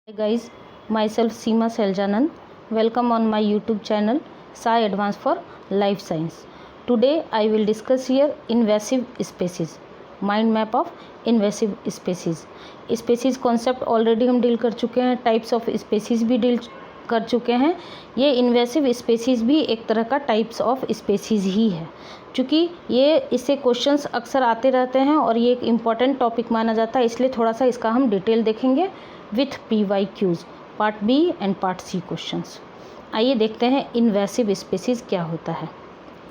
Hi guys, myself Seema Seljanand. Welcome on my YouTube channel Sai Advanced for Life Science. Today I will discuss here invasive species, mind map of invasive species. Species concept already हम deal कर चुके हैं, types of species भी deal कर चुके हैं. ये invasive species भी एक तरह का टाइप्स ऑफ स्पेसीज ही है, क्योंकि ये इससे क्वेश्चंस अक्सर आते रहते हैं और ये एक इम्पॉर्टेंट टॉपिक माना जाता है, इसलिए थोड़ा सा इसका हम डिटेल देखेंगे with PYQs part B and part C questions. आइए देखते हैं इन्वेसिव स्पेसीज क्या होता है.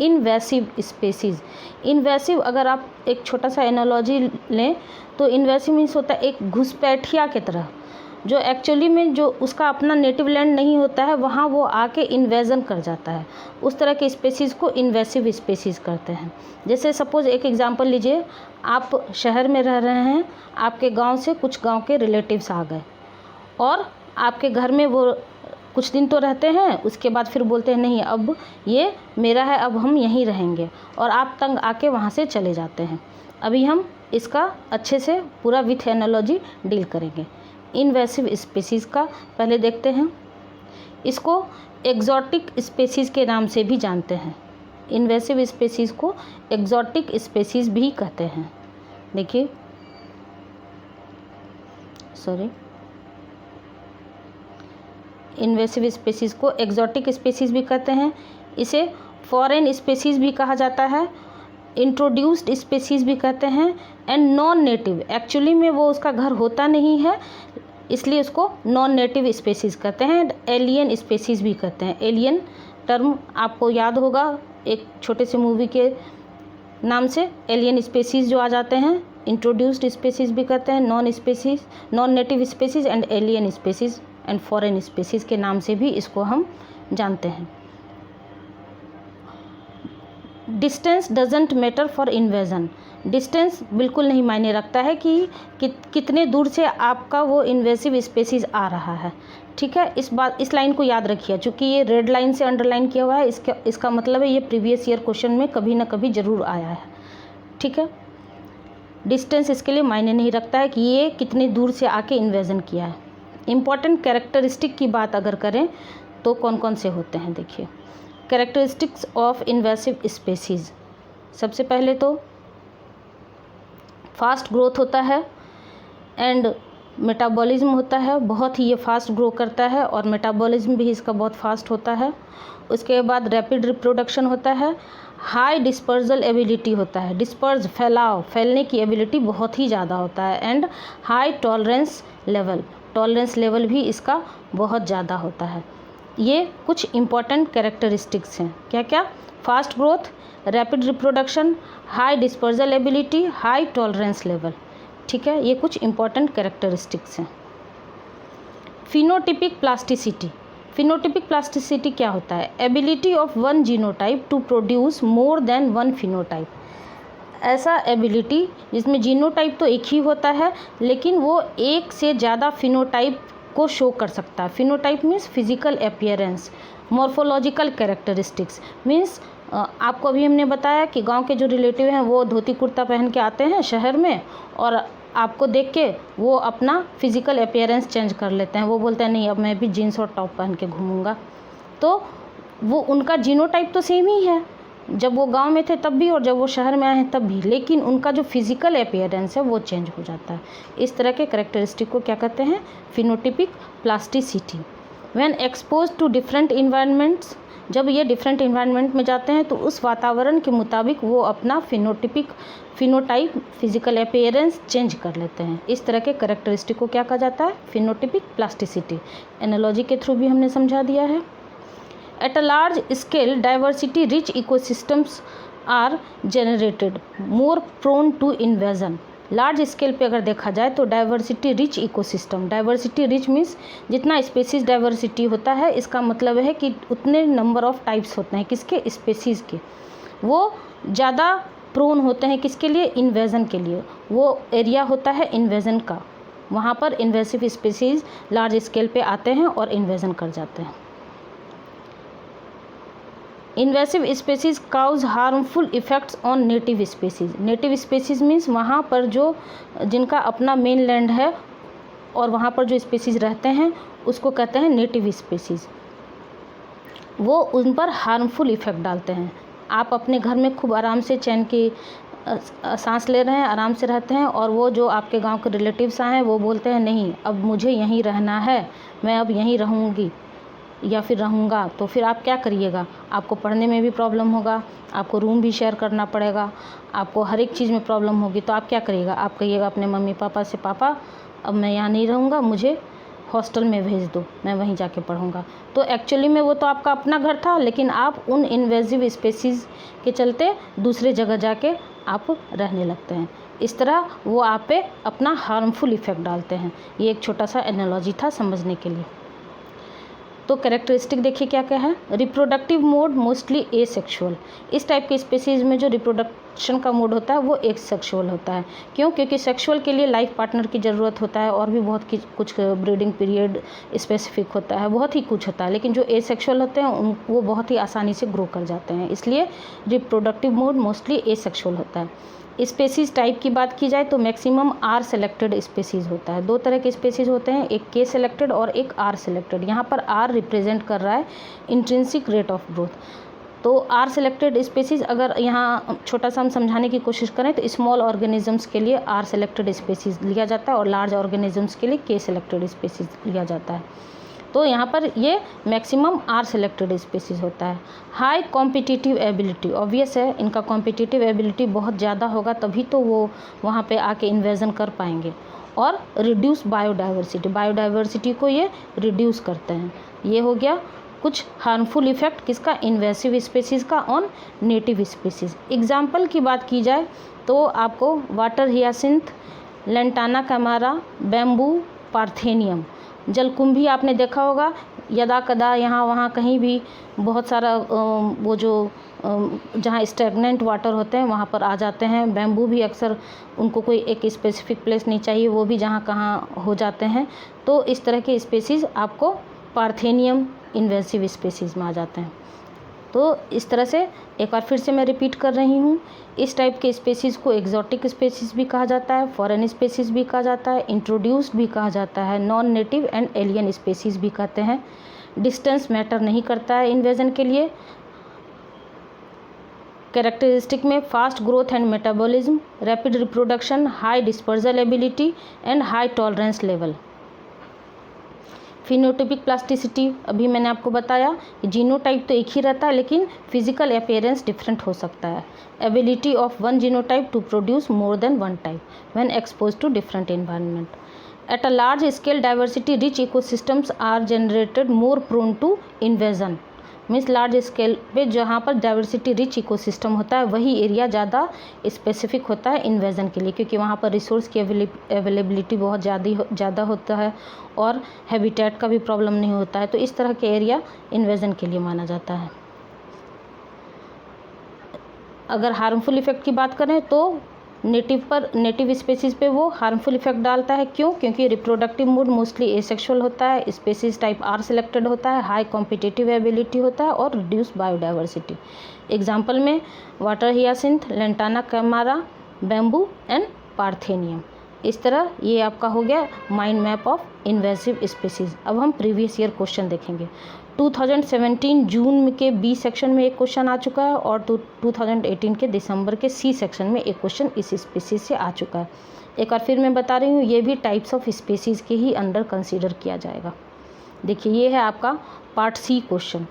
इन्वेसिव स्पेसीज, इन्वेसिव अगर आप एक छोटा सा एनालॉजी लें तो इन्वेसिव मीन्स होता है एक घुसपैठिया की तरह, जो एक्चुअली में जो उसका अपना नेटिव लैंड नहीं होता है वहाँ वो आके इन्वेजन कर जाता है. उस तरह के स्पेसीज़ को इन्वेसिव स्पेसीज़ करते हैं. जैसे सपोज़ एक एग्जांपल लीजिए, आप शहर में रह रहे हैं, आपके गांव से कुछ गांव के रिलेटिव्स आ गए और आपके घर में वो कुछ दिन तो रहते हैं, उसके बाद फिर बोलते हैं नहीं अब ये मेरा है, अब हम यहीं रहेंगे, और आप तंग आके वहाँ से चले जाते हैं. अभी हम इसका अच्छे से पूरा विथ एनालॉजी डील करेंगे. इन्वेसिव स्पेसीज़ का पहले देखते हैं. इसको एक्जॉटिक स्पेसीज़ के नाम से भी जानते हैं. इन्वेसिव स्पेसीज़ को एक्जॉटिक स्पेसीज़ भी कहते हैं. देखिए, इन्वेसिव स्पेसीज़ को एक्जॉटिक स्पेसीज़ भी कहते हैं. इसे फॉरेन स्पेसीज़ भी कहा जाता है, इंट्रोड्यूस्ड स्पेसीज़ भी कहते हैं, एंड नॉन नेटिव, एक्चुअली में वो उसका घर होता नहीं है इसलिए उसको नॉन नेटिव स्पेसीज़ कहते हैं. एलियन स्पेसीज़ भी कहते हैं. एलियन टर्म आपको याद होगा एक छोटे से मूवी के नाम से, एलियन स्पेसीज़ जो आ जाते हैं. इंट्रोड्यूस्ड स्पेसीज़ भी कहते हैं, non native species and alien species and foreign species के नाम से भी इसको हम जानते हैं. Distance doesn't matter for invasion. Distance बिल्कुल नहीं मायने रखता है कि कितने दूर से आपका वो इन्वेसिव स्पेसीज़ आ रहा है. ठीक है, इस लाइन को याद रखिए, चूँकि ये रेड लाइन से अंडरलाइन किया हुआ है, इसका मतलब है ये प्रीवियस ईयर क्वेश्चन में कभी ना कभी ज़रूर आया है. ठीक है, डिस्टेंस इसके लिए मायने नहीं रखता है कि ये कितने दूर से आके इन्वेजन किया है. इम्पॉर्टेंट कैरेक्टरिस्टिक की बात अगर करें तो कौन कौन से होते हैं, देखिए. कैरेक्टरिस्टिक्स ऑफ इन्वेसिव स्पेसीज़, सबसे पहले तो फास्ट ग्रोथ होता है एंड मेटाबॉलिज्म होता है. बहुत ही ये फास्ट ग्रो करता है और मेटाबॉलिज्म भी इसका बहुत फास्ट होता है. उसके बाद रैपिड रिप्रोडक्शन होता है. हाई डिस्पर्जल एबिलिटी होता है, डिस्पर्ज फैलने की एबिलिटी बहुत ही ज़्यादा होता है. एंड हाई टॉलरेंस लेवल भी इसका बहुत ज़्यादा होता है. ये कुछ इम्पॉर्टेंट कैरेक्टरिस्टिक्स हैं. क्या क्या? Fast growth, rapid reproduction, high dispersal ability, high tolerance level. ठीक है, ये कुछ इम्पॉर्टेंट कैरेक्टरिस्टिक्स हैं. Phenotypic plasticity. फिनोटिपिक प्लास्टिसिटी क्या होता है? Ability of one genotype to produce more than one phenotype. ऐसा एबिलिटी जिसमें जीनोटाइप तो एक ही होता है लेकिन वो एक से ज़्यादा फिनोटाइप को शो कर सकता है. Phenotype means physical appearance, morphological characteristics means आपको अभी हमने बताया कि गांव के जो रिलेटिव हैं वो धोती कुर्ता पहन के आते हैं शहर में और आपको देख के वो अपना फिजिकल अपीयरेंस चेंज कर लेते हैं. वो बोलते हैं नहीं अब मैं भी जीन्स और टॉप पहन के घूमूंगा. तो वो उनका जीनोटाइप तो सेम ही है जब वो गांव में थे तब भी और जब वो शहर में आए हैं तब भी, लेकिन उनका जो फिजिकल अपीयरेंस है वो चेंज हो जाता है. इस तरह के कैरेक्टरिस्टिक को क्या कहते हैं? Phenotypic plasticity. When expose to different environments, जब ये डिफरेंट इन्वायरमेंट में जाते हैं तो उस वातावरण के मुताबिक वो अपना फिनोटाइप फिजिकल अपीयरेंस चेंज कर लेते हैं. इस तरह के कैरेक्टरिस्टिक को क्या कहा जाता है? Phenotypic plasticity. एनालॉजी के थ्रू भी हमने समझा दिया है. At a large scale, diversity-rich ecosystems are generated, more prone to invasion. Large scale पे अगर देखा जाए तो diversity rich ecosystem, diversity rich means जितना स्पेसीज डाइवर्सिटी होता है इसका मतलब है कि उतने नंबर ऑफ टाइप्स होते हैं किसके? स्पेसीज़ के. वो ज़्यादा प्रोन होते हैं किसके लिए? इन्वेजन के लिए. वो एरिया होता है इन्वेजन का, वहाँ पर इन्वेसिव स्पेसीज लार्ज स्केल पे आते हैं और इन्वेजन कर जाते हैं. Invasive species cause harmful effects on native species. Native species means वहाँ पर जो जिनका अपना मेन लैंड है और वहाँ पर जो स्पीसीज़ रहते हैं उसको कहते हैं नेटिव स्पीसीज़। वो उन पर हार्मफुल इफ़ेक्ट डालते हैं। आप अपने घर में खूब आराम से चैन की सांस ले रहे हैं, आराम से रहते हैं, और वो जो आपके गांव के रिलेटिव्स आए हैं वो बोलते हैं नहीं अब मुझे यहीं रहना है, मैं अब यहीं रहूँगी या फिर रहूँगा, तो फिर आप क्या करिएगा? आपको पढ़ने में भी प्रॉब्लम होगा, आपको रूम भी शेयर करना पड़ेगा, आपको हर एक चीज़ में प्रॉब्लम होगी। तो आप क्या करिएगा? आप कहिएगा अपने मम्मी पापा से, पापा अब मैं यहाँ नहीं रहूँगा, मुझे हॉस्टल में भेज दो, मैं वहीं जाके पढ़ूँगा। तो एक्चुअली में वो तो आपका अपना घर था, लेकिन आप उन इन्वेजिव स्पीसीज़ के चलते दूसरे जगह जाके आप रहने लगते हैं। इस तरह वो आप पे अपना हार्मफुल इफ़ेक्ट डालते हैं। ये एक छोटा सा एनालॉजी था समझने के लिए। तो कैरेक्टरिस्टिक देखिए क्या क्या है। Reproductive mode mostly asexual. इस टाइप के स्पीसीज़ में जो रिप्रोडक्शन का मोड होता है वो एसेक्सुअल होता है। क्यों? क्योंकि सेक्सुअल के लिए लाइफ पार्टनर की ज़रूरत होता है और भी बहुत कुछ ब्रीडिंग पीरियड स्पेसिफिक होता है, बहुत ही कुछ होता है। लेकिन जो एसेक्सुअल होते हैं वो बहुत ही आसानी से ग्रो कर जाते हैं, इसलिए रिप्रोडक्टिव मोड मोस्टली एसेक्सुअल होता है। स्पेसीज़ टाइप की बात की जाए तो मैक्सिमम आर सेलेक्टेड स्पेसीज़ होता है। दो तरह के स्पेसीज़ होते हैं, एक के सेलेक्टेड और एक आर सेलेक्टेड। यहाँ पर आर रिप्रेजेंट कर रहा है इंट्रिंसिक रेट ऑफ ग्रोथ। तो आर सेलेक्टेड स्पेसीज़ अगर यहाँ छोटा सा हम समझाने की कोशिश करें तो स्मॉल ऑर्गेनिजम्स के लिए आर सेलेक्टेड स्पेसीज़ लिया जाता है और लार्ज ऑर्गेनिजम्स के लिए के सेलेक्टेड स्पेसीज़ लिया जाता है। तो यहाँ पर ये मैक्सिमम आर सेलेक्टेड स्पीसीज़ होता है। हाई कॉम्पिटिटिव एबिलिटी, ऑब्वियस है इनका कॉम्पिटिटिव एबिलिटी बहुत ज़्यादा होगा, तभी तो वो वहाँ पे आके इन्वेजन कर पाएंगे। और रिड्यूस बायोडाइवर्सिटी, बायोडाइवर्सिटी को ये रिड्यूस करते हैं। ये हो गया कुछ हार्मफुल इफ़ेक्ट किसका? इन्वेसिव स्पीसीज़ का ऑन नेटिव स्पीसीज़। एग्जाम्पल की बात की जाए तो आपको water hyacinth, lantana camara, bamboo, parthenium, जलकुंभी आपने देखा होगा यदा कदा यहाँ वहाँ कहीं भी बहुत सारा वो जो जहाँ स्टैग्नेंट वाटर होते हैं वहाँ पर आ जाते हैं। बैम्बू भी अक्सर उनको कोई एक स्पेसिफिक प्लेस नहीं चाहिए, वो भी जहाँ कहाँ हो जाते हैं। तो इस तरह के स्पेसीज़ आपको पार्थेनियम इन्वेसिव स्पेसीज़ में आ जाते हैं। तो इस तरह से एक बार फिर से मैं रिपीट कर रही हूँ, इस टाइप के स्पेसीज़ को एक्जॉटिक स्पेसीज़ भी कहा जाता है, फॉरेन स्पेसीज़ भी कहा जाता है, इंट्रोड्यूस्ड भी कहा जाता है, non native and alien species भी कहते हैं। डिस्टेंस मैटर नहीं करता है इन्वेजन के लिए। कैरेक्टरिस्टिक में fast growth and metabolism, rapid reproduction, high dispersal ability and high tolerance level. Phenotypic plasticity, अभी मैंने आपको बताया कि जीनोटाइप तो एक ही रहता है लेकिन फिजिकल अपीयरेंस डिफरेंट हो सकता है। Ability of one genotype to produce more than one type when expose to different environment. At a large scale diversity rich ecosystems are generated more prone to invasion. Means large scale पे जहाँ पर diversity rich ecosystem होता है वही area ज़्यादा specific होता है invasion के लिए, क्योंकि वहाँ पर रिसोर्स की अवेलेबिलिटी बहुत ज़्यादा होता है और हैबिटेट का भी प्रॉब्लम नहीं होता है। तो इस तरह के एरिया इन्वेजन के लिए माना जाता है। अगर हार्मफुल इफ़ेक्ट की बात करें तो नेटिव स्पेसीज़ पे वो हार्मफुल इफेक्ट डालता है। क्यों? क्योंकि रिप्रोडक्टिव मोड मोस्टली एसेक्सुअल होता है, स्पेसीज टाइप आर सेलेक्टेड होता है, हाई कॉम्पिटिटिव एबिलिटी होता है और रिड्यूस बायोडाइवर्सिटी। एग्जाम्पल में water hyacinth, lantana camara, bamboo and parthenium. इस तरह ये आपका हो गया mind map of invasive species. अब हम प्रीवियस ईयर क्वेश्चन देखेंगे। 2017 जून के बी सेक्शन में एक क्वेश्चन आ चुका है और 2018 के दिसंबर के सी सेक्शन में एक क्वेश्चन इस स्पीसीज से आ चुका है। एक बार फिर मैं बता रही हूँ, ये भी टाइप्स ऑफ स्पीसीज़ के ही अंडर कंसीडर किया जाएगा। देखिए ये है आपका part C question.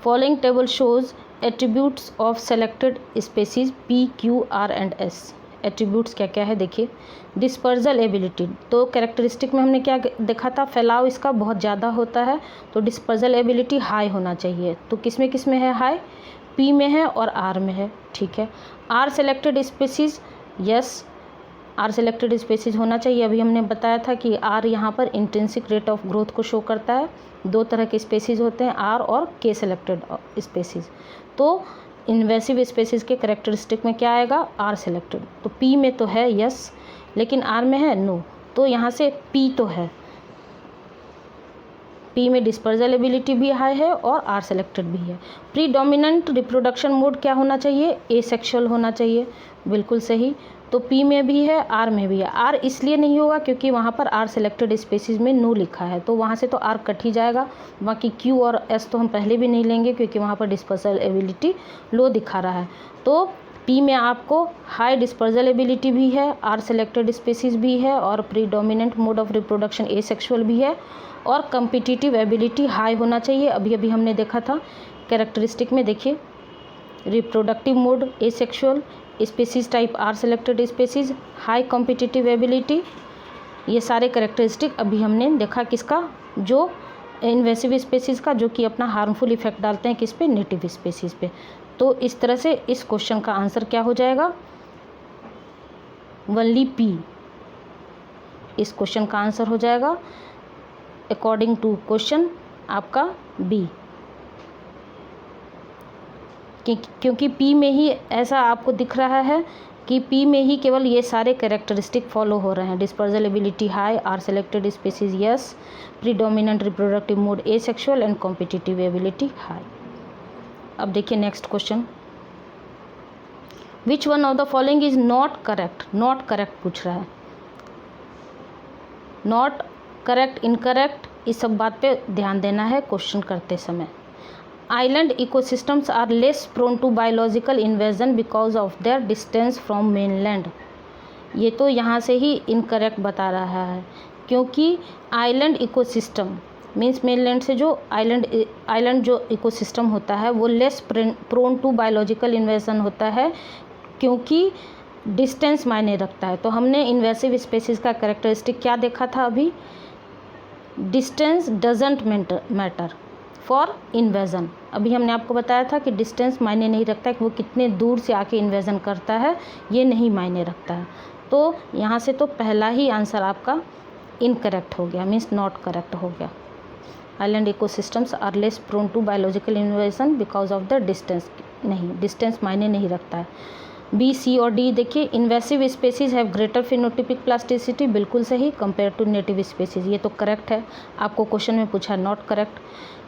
Following table shows attributes of selected species P, Q, R and S. Attributes क्या क्या है देखिए। डिस्पर्जल एबिलिटी, तो कैरेक्टरिस्टिक में हमने क्या देखा था, फैलाव इसका बहुत ज़्यादा होता है, तो डिस्पर्जल एबिलिटी हाई होना चाहिए। तो किस में है हाई? पी में है और आर में है, ठीक है। R selected species, yes R selected species होना चाहिए। अभी हमने बताया था कि आर यहाँ पर इंट्रिंसिक रेट ऑफ ग्रोथ को शो करता है। दो तरह के स्पीसीज़ होते हैं, आर और के सेलेक्टेड स्पीसीज़। तो इन्वेसिव स्पेसीज़ के कैरेक्टरिस्टिक में क्या आएगा? Are selected. तो पी में तो है यस, लेकिन आर में है नो, तो यहाँ से पी तो है। पी में डिस्पर्जल एबिलिटी भी हाई है और आर सेलेक्टेड भी है। प्रीडोमिनेंट रिप्रोडक्शन मोड क्या होना चाहिए? एसेक्सुअल होना चाहिए, बिल्कुल सही। तो पी में भी है, आर में भी है। आर इसलिए नहीं होगा क्योंकि वहाँ पर आर सिलेक्टेड स्पेसीज में नो लिखा है, तो वहाँ से तो आर कट ही जाएगा। बाकी क्यू और एस तो हम पहले भी नहीं लेंगे क्योंकि वहाँ पर डिस्पर्सल एबिलिटी लो दिखा रहा है। तो पी में आपको हाई डिस्पर्सल एबिलिटी भी है, आर सिलेक्टेड स्पेसीज भी है, और predominant mode of reproduction asexual भी है, और कम्पिटिटिव एबिलिटी हाई होना चाहिए। अभी अभी हमने देखा था कैरेक्टरिस्टिक में, देखिए reproductive mode asexual, species type R selected species, high competitive ability, ये सारे कैरेक्टरिस्टिक अभी हमने देखा किसका, जो इन्वेसिव स्पेसीज का, जो कि अपना हार्मफुल इफेक्ट डालते हैं किस पे, नेटिव स्पेसीज पे। तो इस तरह से इस क्वेश्चन का आंसर क्या हो जाएगा, ओनली पी। इस क्वेश्चन का आंसर हो जाएगा अकॉर्डिंग टू क्वेश्चन आपका बी, क्योंकि पी में ही ऐसा आपको दिख रहा है कि पी में ही केवल ये सारे कैरेक्टरिस्टिक फॉलो हो रहे हैं। Dispersal ability high, R selected species yes, predominant reproductive mode asexual and competitive ability high. अब देखिए next question, which one of the following is not correct. Not correct पूछ रहा है, नॉट करेक्ट, इनकरेक्ट, इस सब बात पे ध्यान देना है क्वेश्चन करते समय। Island ecosystems are less prone to biological invasion because of their distance from mainland. ये तो यहाँ से ही इनकरेक्ट बता रहा है, क्योंकि आइलैंड इकोसिस्टम मीन्स मेनलैंड से जो आइलैंड जो इकोसिस्टम होता है वो less prone to biological invasion होता है, क्योंकि डिस्टेंस मायने रखता है। तो हमने इन्वेसिव स्पेसीज का कैरेक्टरिस्टिक क्या देखा था अभी, distance doesn't matter for invasion. अभी हमने आपको बताया था कि डिस्टेंस मायने नहीं रखता है कि वो कितने दूर से आके इन्वेजन करता है, ये नहीं मायने रखता है। तो यहाँ से तो पहला ही आंसर आपका इनकरेक्ट हो गया, मीन्स नॉट करेक्ट हो गया। Island ecosystems are less prone to biological invasion because of the distance, नहीं, डिस्टेंस मायने नहीं रखता है। बी, सी और डी देखिए, invasive species have greater phenotypic plasticity, बिल्कुल सही, कंपेयर टू नेटिव स्पेसीज, ये तो करेक्ट है, आपको क्वेश्चन में पूछा नॉट करेक्ट।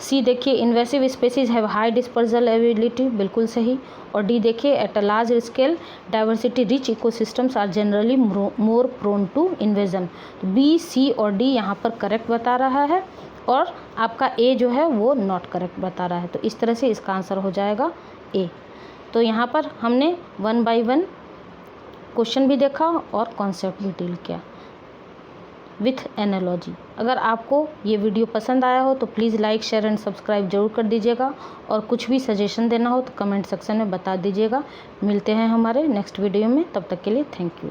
सी देखिए, invasive species have high dispersal ability, बिल्कुल सही। और डी देखिए, at a large scale diversity rich ecosystems are generally more prone to invasion. B, C और डी यहाँ पर करेक्ट बता रहा है, और आपका ए जो है वो नॉट करेक्ट बता रहा है। तो इस तरह से इसका आंसर हो जाएगा ए। तो यहाँ पर हमने 1 by 1 क्वेश्चन भी देखा और कॉन्सेप्ट भी डील किया विथ एनालॉजी। अगर आपको ये वीडियो पसंद आया हो तो please like, share and subscribe जरूर कर दीजिएगा, और कुछ भी सजेशन देना हो तो कमेंट सेक्शन में बता दीजिएगा। मिलते हैं हमारे नेक्स्ट वीडियो में, तब तक के लिए थैंक यू।